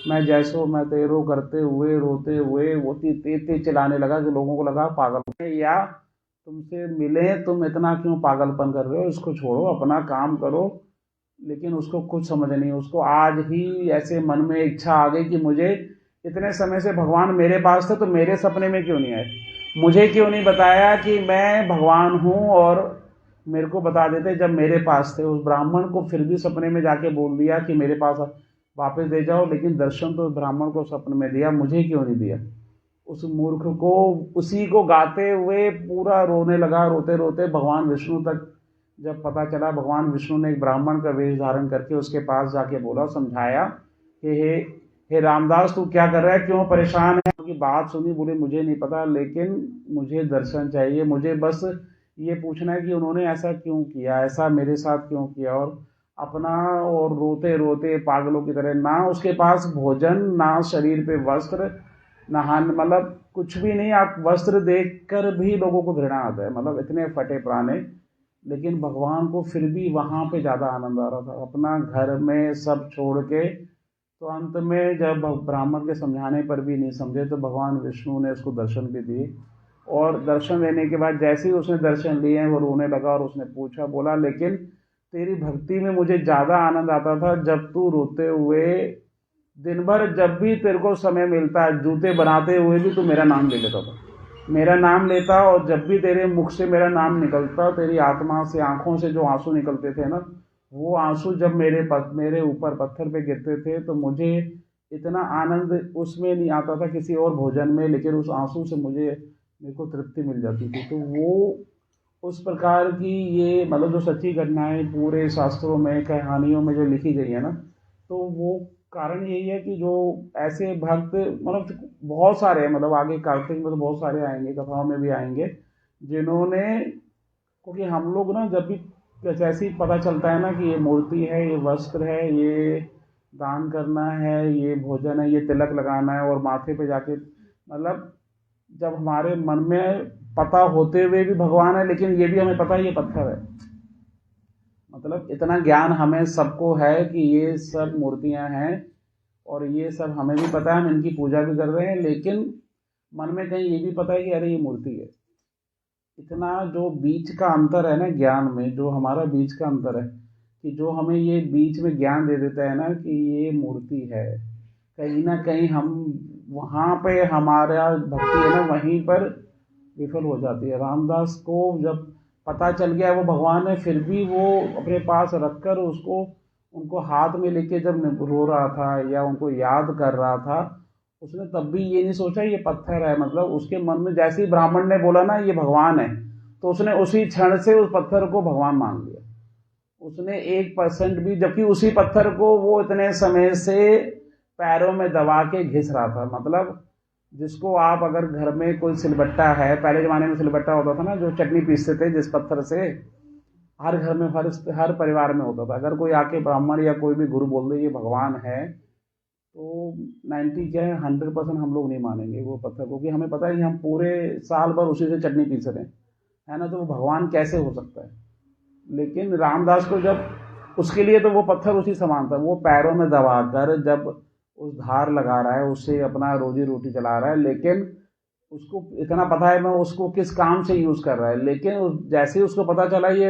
मैं जैसो मैं तेरो करते हुए रोते हुए वो तेज तेज चलाने लगा कि लोगों को लगा पागल है, या तुमसे मिले तुम इतना क्यों पागलपन कर रहे हो, इसको छोड़ो, अपना काम करो। लेकिन उसको कुछ समझ नहीं, उसको आज ही ऐसे मन में इच्छा आ गई कि मुझे इतने समय से भगवान मेरे पास थे तो मेरे सपने में क्यों नहीं आए, मुझे क्यों नहीं बताया कि मैं भगवान हूँ, और मेरे को बता देते जब मेरे पास थे। उस ब्राह्मण को फिर भी सपने में जाके बोल दिया कि मेरे पास वापस दे जाओ, लेकिन दर्शन तो ब्राह्मण को सपने में दिया, मुझे क्यों नहीं दिया। उस मूर्ख को उसी को गाते हुए पूरा रोने लगा, रोते रोते भगवान विष्णु तक जब पता चला, भगवान विष्णु ने एक ब्राह्मण का वेश धारण करके उसके पास जाके बोला, समझाया कि हे रामदास, तू क्या कर रहा है, क्यों परेशान है। उनकी बात सुनी, बोले मुझे नहीं पता, लेकिन मुझे दर्शन चाहिए, मुझे बस ये पूछना है कि उन्होंने ऐसा क्यों किया, ऐसा मेरे साथ क्यों किया। और अपना, और रोते रोते पागलों की तरह, ना उसके पास भोजन, ना शरीर पे वस्त्र, नहान, मतलब कुछ भी नहीं। आप वस्त्र देखकर भी लोगों को घृणा आता है, मतलब इतने फटे पुराने, लेकिन भगवान को फिर भी वहाँ पे ज़्यादा आनंद आ रहा था, अपना घर में सब छोड़ के। तो अंत में जब ब्राह्मण के समझाने पर भी नहीं समझे तो भगवान विष्णु ने उसको दर्शन भी दिए, और दर्शन देने के बाद जैसे ही उसने दर्शन लिए वो रोने लगा, और उसने पूछा, बोला लेकिन तेरी भक्ति में मुझे ज़्यादा आनंद आता था जब तू रोते हुए दिन भर, जब भी तेरे को समय मिलता है, जूते बनाते हुए भी तू मेरा नाम ले लेता था, मेरा नाम लेता, और जब भी तेरे मुख से मेरा नाम निकलता, तेरी आत्मा से, आंखों से जो आंसू निकलते थे ना, वो आंसू जब मेरे ऊपर पत्थर पे गिरते थे तो मुझे इतना आनंद उसमें नहीं आता था किसी और भोजन में, लेकिन उस आंसू से मेरे को तृप्ति मिल जाती थी। तो वो उस प्रकार की, ये मतलब जो सच्ची घटनाएं पूरे शास्त्रों में, कहानियों में जो लिखी गई है ना, तो वो कारण यही है कि जो ऐसे भक्त, मतलब बहुत सारे हैं, मतलब आगे कार्तिक में तो बहुत सारे आएंगे, कथाओं में भी आएंगे, जिन्होंने, क्योंकि हम लोग ना जब भी जैसे ही पता चलता है ना कि ये मूर्ति है, ये वस्त्र है, ये दान करना है, ये भोजन है, ये तिलक लगाना है, और माथे पे जाके, मतलब जब हमारे मन में पता होते हुए भी भगवान है, लेकिन ये भी हमें पता है ये पत्थर है, मतलब इतना ज्ञान हमें सबको है कि ये सब मूर्तियां हैं, और ये सब हमें भी पता है, हम इनकी पूजा भी कर रहे हैं, लेकिन मन में कहीं ये भी पता है कि अरे ये मूर्ति है, इतना जो बीच का अंतर है ना ज्ञान में, जो हमारा बीच का अंतर है कि जो हमें ये बीच में ज्ञान दे देता है ना कि ये मूर्ति है, कहीं ना कहीं हम वहाँ पे हमारा भक्ति है ना वहीं पर विफल हो जाती है। रामदास को जब पता चल गया वो भगवान है, फिर भी वो अपने पास रखकर उसको उनको हाथ में लेके जब रो रहा था या उनको याद कर रहा था, उसने तब भी ये नहीं सोचा ये पत्थर है। मतलब उसके मन में जैसे ही ब्राह्मण ने बोला ना ये भगवान है, तो उसने उसी क्षण से उस पत्थर को भगवान मान लिया। उसने 1% भी, जबकि उसी पत्थर को वो इतने समय से पैरों में दबा के घिस रहा था। मतलब जिसको आप अगर घर में कोई सिलबट्टा है, पहले जमाने में सिलबट्टा होता था ना जो चटनी पीसते थे जिस पत्थर से, हर घर में हर परिवार में होता था। अगर कोई आके ब्राह्मण या कोई भी गुरु बोल दे ये भगवान है, तो 90 क्या है 100% हम लोग नहीं मानेंगे वो पत्थर को, क्योंकि हमें पता है कि हम पूरे साल भर उसी से चटनी पीस रहे हैं, है ना, तो वो भगवान कैसे हो सकता है। लेकिन रामदास को जब, उसके लिए तो वो पत्थर उसी समान था। वो पैरों में दबाकर जब उस धार लगा रहा है, उससे अपना रोजी रोटी चला रहा है, लेकिन उसको इतना पता है मैं उसको किस काम से यूज कर रहा है। लेकिन जैसे ही उसको पता चला ये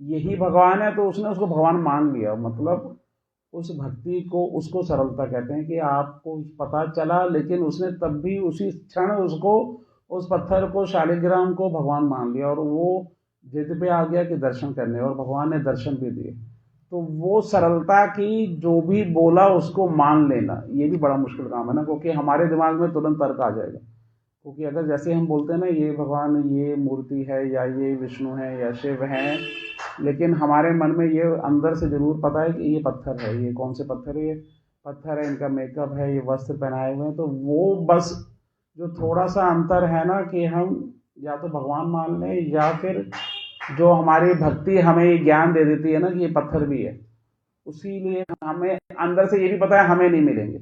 यही भगवान है, तो उसने उसको भगवान मान लिया। मतलब उस भक्ति को, उसको सरलता कहते हैं कि आपको पता चला, लेकिन उसने तब भी उसी क्षण उसको, उस पत्थर को, शालिग्राम को भगवान मान लिया, और वो जिद पे आ गया कि दर्शन करने, और भगवान ने दर्शन भी दिए। तो वो सरलता की, जो भी बोला उसको मान लेना, ये भी बड़ा मुश्किल काम है ना, क्योंकि हमारे दिमाग में तुरंत तर्क आ जाएगा। क्योंकि अगर जैसे हम बोलते हैं ना ये भगवान, ये मूर्ति है, या ये विष्णु है, या शिव है, लेकिन हमारे मन में ये अंदर से जरूर पता है कि ये पत्थर है। ये कौन से पत्थर है? ये पत्थर है, इनका मेकअप है, ये वस्त्र पहनाए हुए हैं। तो वो बस जो थोड़ा सा अंतर है ना कि हम या तो भगवान मान लें, या फिर जो हमारी भक्ति हमें ये ज्ञान दे देती है ना कि ये पत्थर भी है, उसी लिए हमें अंदर से ये भी पता है हमें नहीं मिलेंगे,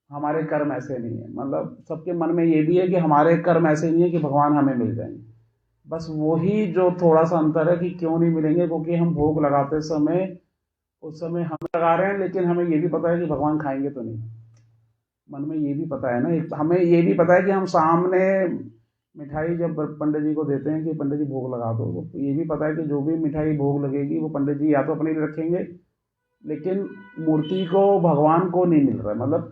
हमारे कर्म ऐसे नहीं है। मतलब सबके मन में ये भी है कि हमारे कर्म ऐसे नहीं है कि भगवान हमें मिल जाएंगे। बस वही जो थोड़ा सा अंतर है कि क्यों नहीं मिलेंगे, क्योंकि हम भोग लगाते समय, उस समय हम लगा रहे हैं, लेकिन हमें ये भी पता है कि भगवान खाएंगे तो नहीं। मन में ये भी पता है ना, हमें ये भी पता है कि हम सामने मिठाई जब पंडित जी को देते हैं कि पंडित जी भोग लगा दो, तो ये भी पता है कि जो भी मिठाई भोग लगेगी वो पंडित जी या तो अपने लिए रखेंगे, लेकिन मूर्ति को, भगवान को नहीं मिल रहा है। मतलब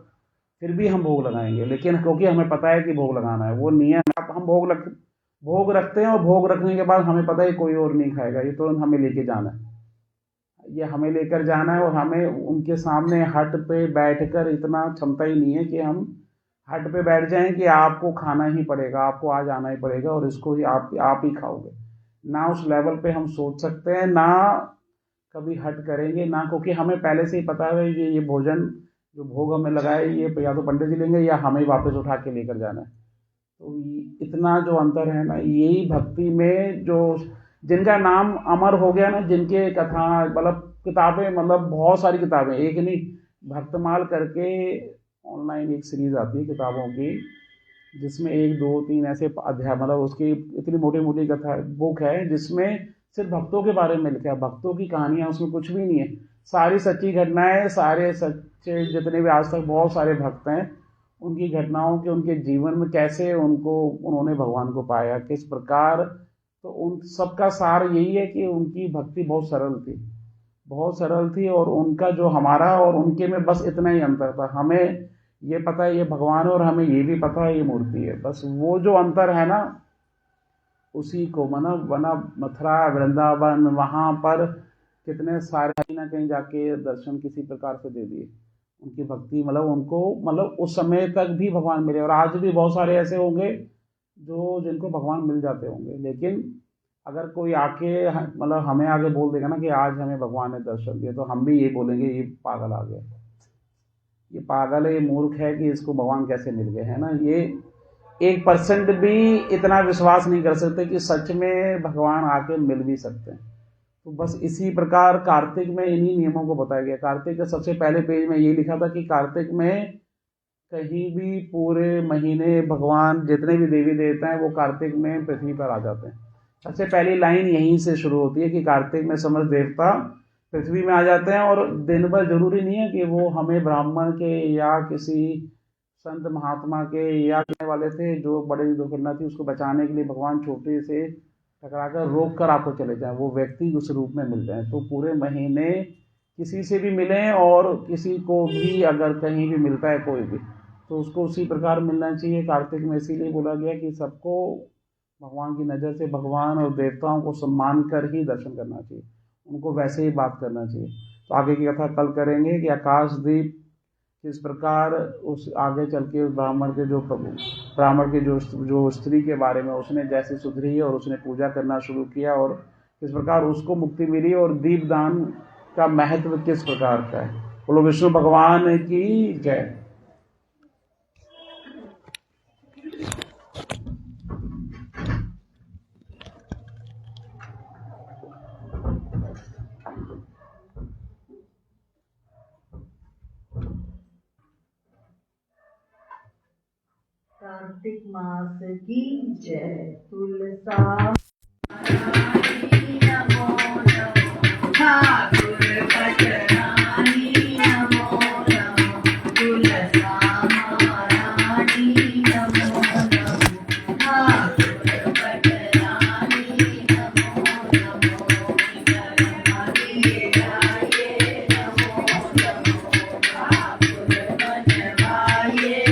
फिर भी हम भोग लगाएंगे, लेकिन क्योंकि हमें पता है कि भोग लगाना है, वो नियम है। हम भोग रखते हैं, और भोग रखने के बाद हमें पता है कोई और नहीं खाएगा, ये तुरंत हमें लेके जाना है, ये हमें लेकर जाना है। और हमें उनके सामने हट पे बैठकर इतना क्षमता ही नहीं है कि हम हट पे बैठ जाएं कि आपको खाना ही पड़ेगा, आपको आज आना ही पड़ेगा, और इसको ही आप ही खाओगे। ना उस लेवल पे हम सोच सकते हैं, ना कभी हट करेंगे ना, क्योंकि हमें पहले से ही पता है कि ये भोजन जो भोग हमें लगाए, ये या तो पंडित जी लेंगे या हमें वापस उठा के लेकर जाना है। तो इतना जो अंतर है ना, यही भक्ति में जो, जिनका नाम अमर हो गया ना, जिनके कथा, मतलब किताबें, मतलब बहुत सारी किताबें, एक नहीं, भक्तमाल करके ऑनलाइन एक सीरीज आती है किताबों की, जिसमें 1 2 3 ऐसे अध्याय, मतलब उसकी इतनी मोटी मोटी कथा बुक है, जिसमें सिर्फ भक्तों के बारे में लिखा है, भक्तों की कहानियां, उसमें कुछ भी नहीं है, सारी सच्ची घटनाएं, सारे सच्चे जितने भी आज तक बहुत सारे भक्त हैं, उनकी घटनाओं के, उनके जीवन में कैसे उन्होंने भगवान को पाया, किस प्रकार। तो उन सबका सार यही है कि उनकी भक्ति बहुत सरल थी, बहुत सरल थी, और उनका जो हमारा और उनके में बस इतना ही अंतर था। हमें ये पता है ये भगवान है, और हमें ये भी पता है ये मूर्ति है। बस वो जो अंतर है ना, उसी को मना बना, मथुरा वृंदावन, वहाँ पर कितने सारे कहीं ना कहीं जाके दर्शन किसी प्रकार से दे दिए। उनकी भक्ति, मतलब उनको, मतलब उस समय तक भी भगवान मिले, और आज भी बहुत सारे ऐसे होंगे जो जिनको भगवान मिल जाते होंगे। लेकिन अगर कोई आके मतलब हमें आगे बोल देगा ना कि आज हमें भगवान ने दर्शन दिया, तो हम भी ये बोलेंगे ये पागल आ गया, ये पागल है, ये मूर्ख है कि इसको भगवान कैसे मिल गए, है ना। ये 1% भी इतना विश्वास नहीं कर सकते कि सच में भगवान आके मिल भी सकते हैं। तो बस इसी प्रकार कार्तिक में इन्हीं नियमों को बताया गया। कार्तिक के सबसे पहले पेज में ये लिखा था कि कार्तिक में कहीं भी पूरे महीने भगवान, जितने भी देवी देवता हैं, वो कार्तिक में पृथ्वी पर आ जाते हैं। सबसे पहली लाइन यहीं से शुरू होती है कि कार्तिक में समस्त देवता पृथ्वी में आ जाते हैं, और दिन भर जरूरी नहीं है कि वो हमें ब्राह्मण के या किसी संत महात्मा के या करने वाले थे, जो बड़ी दुर्घटना थी उसको बचाने के लिए भगवान छोटे से टकरा कर रोक कर आपको चले जाए, वो व्यक्ति उस रूप में मिल जाए। तो पूरे महीने किसी से भी मिलें, और किसी को भी अगर कहीं भी मिलता है कोई भी, तो उसको उसी प्रकार मिलना चाहिए। कार्तिक में इसीलिए बोला गया कि सबको भगवान की नज़र से भगवान और देवताओं को सम्मान कर ही दर्शन करना चाहिए, उनको वैसे ही बात करना चाहिए। तो आगे की कथा कल करेंगे कि आकाशदीप किस प्रकार उस आगे चल के उस ब्राह्मण के जो स्त्री के बारे में उसने जैसे सुधरी और उसने पूजा करना शुरू किया, और किस प्रकार उसको मुक्ति मिली, और दीपदान का महत्व किस प्रकार का है। बोलो विष्णु भगवान की जय।
कार्तिक मास की जय। तुलसा नमो नमो, ठाकुर पटरानी नमो नमो, तुलसा महारानी नमो नमो, ठाकुर पटरानी नमो नमो, विक्रमादित्य नमो नमो, ठाकुर बनवाये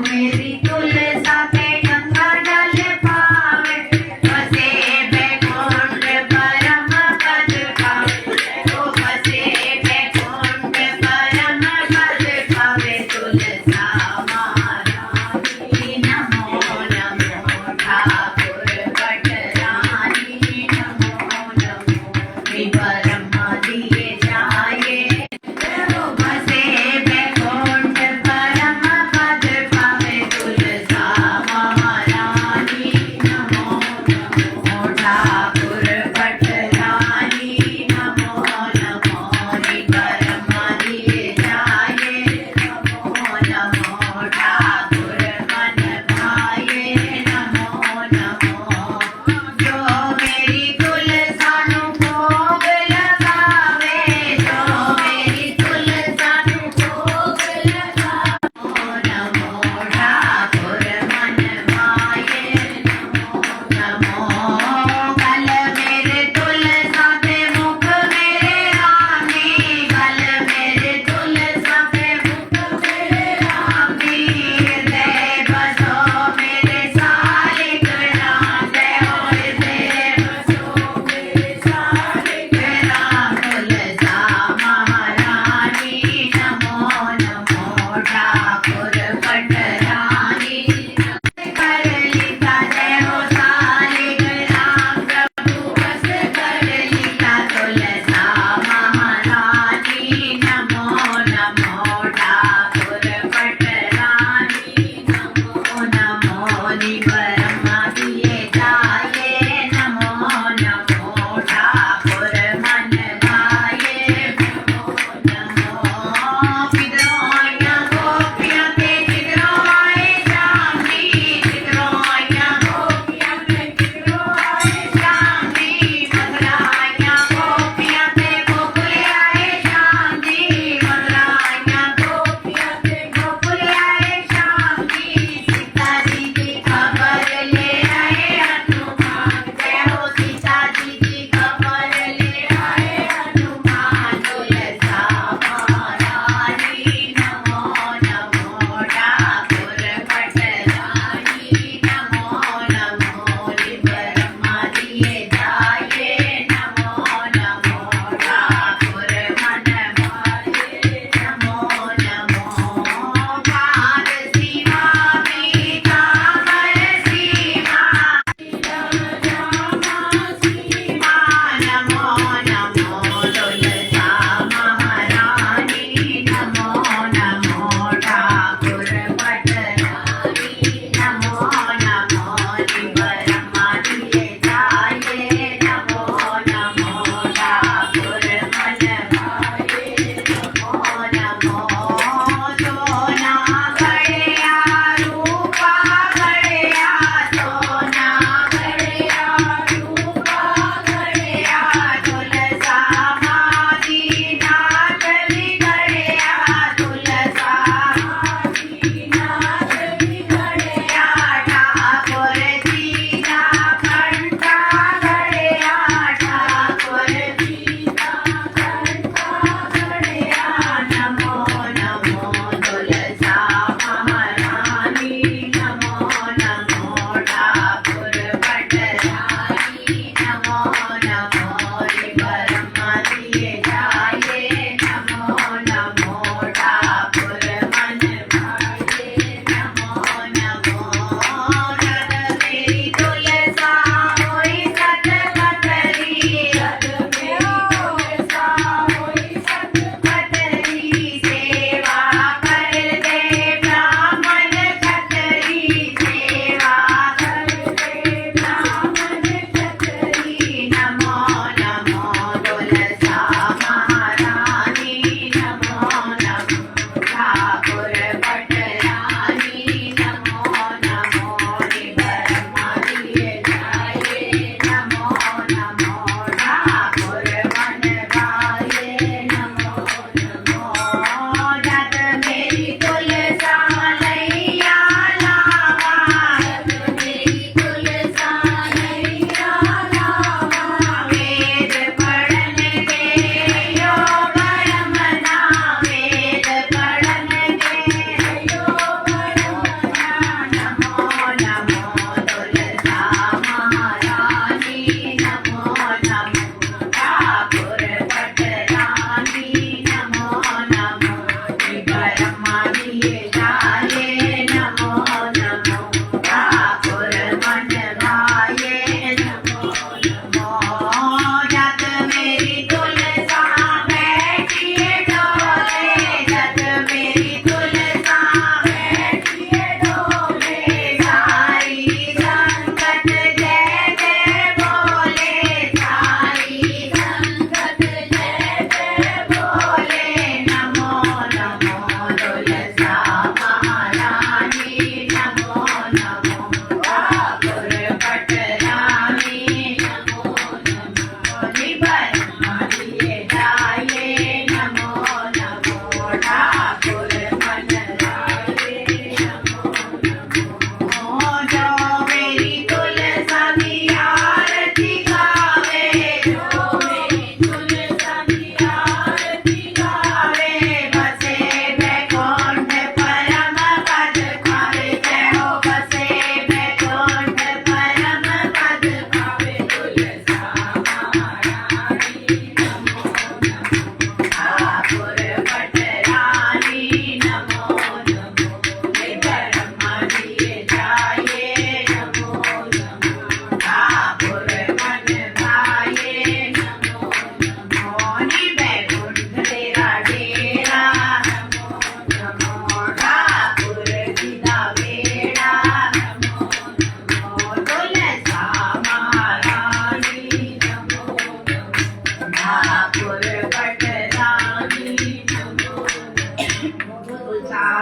मेरी तुलसा के गंगा जल पावे, बसे बैकुंठ परम पद पावे, तो बसे बैकुंठ परम पद पावे। तुलसा महारानी नमो नमो, ठाकुर पटरानी नमो नमो, विक्रम दिए जाए, तो बसे बैकुंठ परम पद पावे। तुलसा महारानी नमो नमो, ठाकुर पटरानी नमो नमो, विक्रम दिए जाए नमो नमो।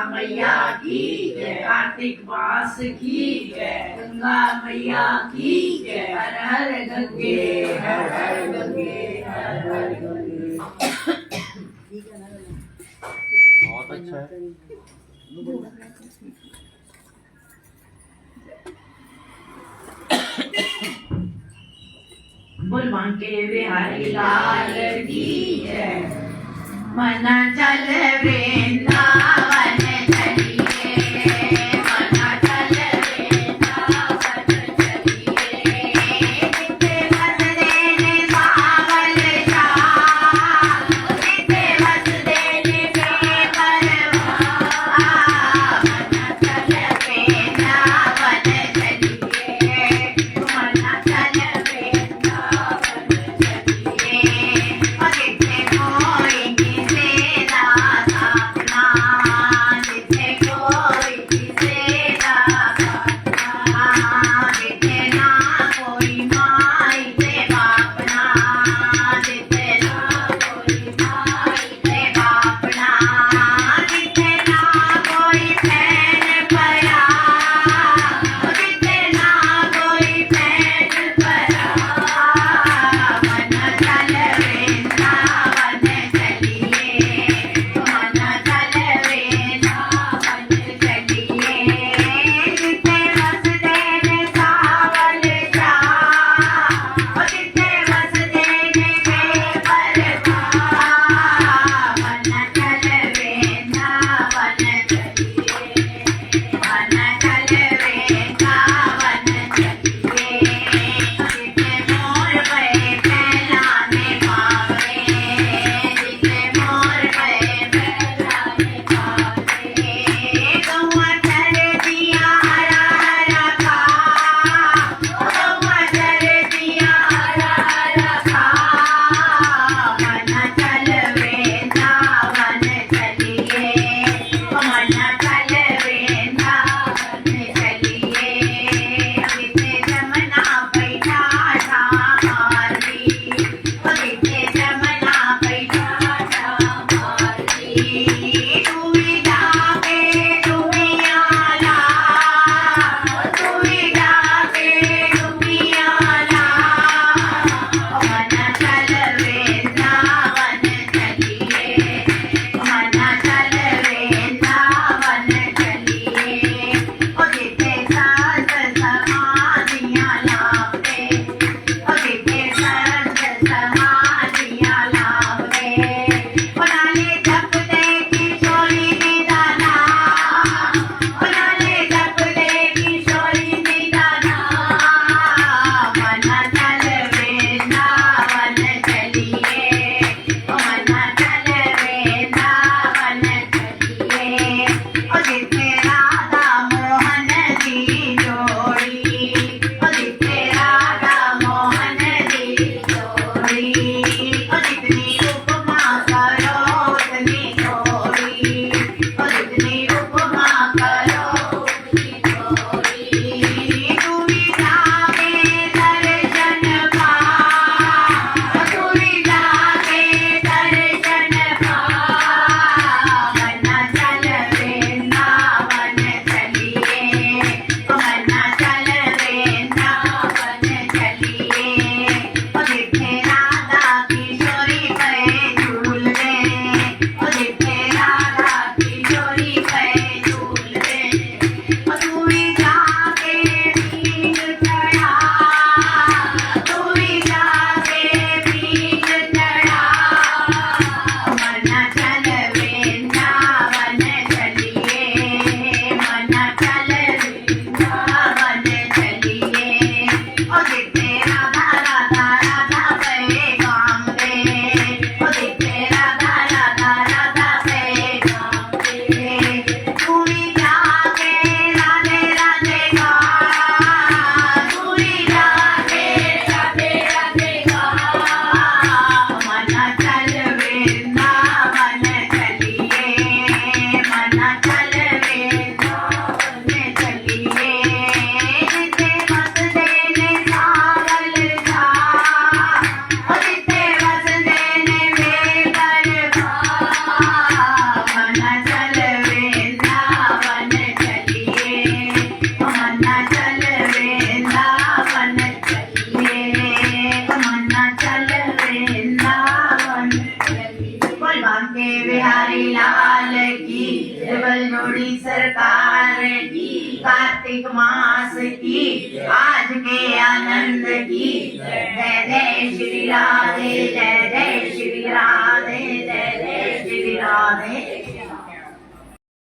मैया की जय, कार्तिक मास की जय, गंगा मैया की जय, हर हर गंगे, हर हर गंगे, हर हर गंगे।
बहुत अच्छा है।
बुलबुल के बिहारी लाल की जय, मन चल वृंदावन चलिए, मन चल वृंदावन चलिए, जिते बस देने बावल शाह, जिते बस देने बेपरवाह, मन चल वृंदावन चलिए, मन चल वृंदावन चलिए, और जिते कोई सेना साधना बल जोड़ी सरकार की, कार्तिक मास की, आज के आनंद की। जय जय श्री राधे, जय जय श्री राधे, जय जय श्री राधे।